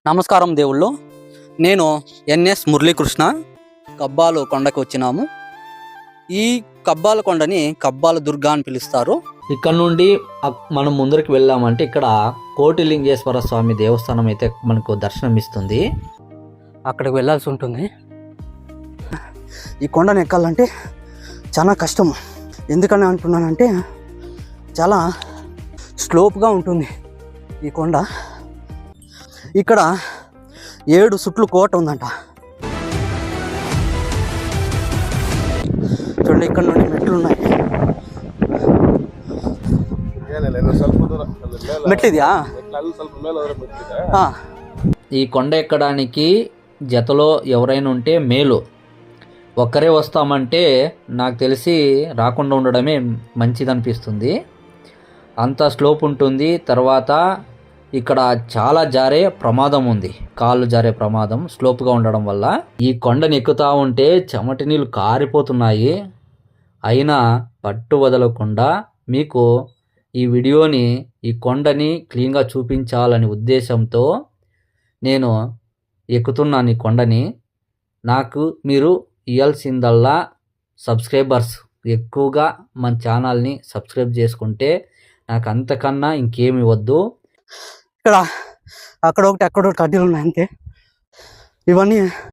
నమస్కారం దేవుళ్ళు. నేను ఎన్ఎస్ మురళీకృష్ణ. కబ్బాలు కొండకు వచ్చినాము. ఈ కబ్బాల కొండని కబ్బాల దుర్గా అని పిలుస్తారు. ఇక్కడ నుండి మనం ముందరికి వెళ్ళామంటే ఇక్కడ కోటిలింగేశ్వర స్వామి దేవస్థానం అయితే మనకు దర్శనం ఇస్తుంది. అక్కడికి వెళ్ళాల్సి ఉంటుంది. ఈ కొండను ఎక్కాలంటే చాలా కష్టం. ఎందుకని అంటున్నానంటే చాలా స్లోప్గా ఉంటుంది ఈ కొండ. ఇక్కడ 7 సుట్లు కోట ఉందంట. చూడండి, ఇక్కడ నుండి మెట్లు ఉన్నాయి. మెట్లిదియా? ఈ కొండ ఎక్కడానికి జతలో ఎవరైనా ఉంటే మేలు. ఒక్కరే వస్తామంటే నాకు తెలిసి రాకుండా ఉండడమే మంచిదనిపిస్తుంది. అంత స్లోప్ ఉంటుంది. తర్వాత ఇక్కడ చాలా జారే ప్రమాదం ఉంది. కాళ్ళు జారే ప్రమాదం స్లోప్గా ఉండడం వల్ల. ఈ కొండని ఎక్కుతూ ఉంటే చెమటి నీళ్ళు కారిపోతున్నాయి. అయినా పట్టు వదలకుండా మీకు ఈ వీడియోని, ఈ కొండని క్లీన్గా చూపించాలని ఉద్దేశంతో నేను ఎక్కుతున్నాను ఈ కొండని. నాకు మీరు ఇవ్వాల్సిందల్లా సబ్స్క్రైబర్స్. ఎక్కువగా మన ఛానల్ని సబ్స్క్రైబ్ చేసుకుంటే నాకు అంతకన్నా ఇంకేమి వద్దు. ఇక్కడ అక్కడ ఒకటి అక్కడ ఒకటి కడ్డీలు ఉన్నాయి అంతే. ఇవన్నీ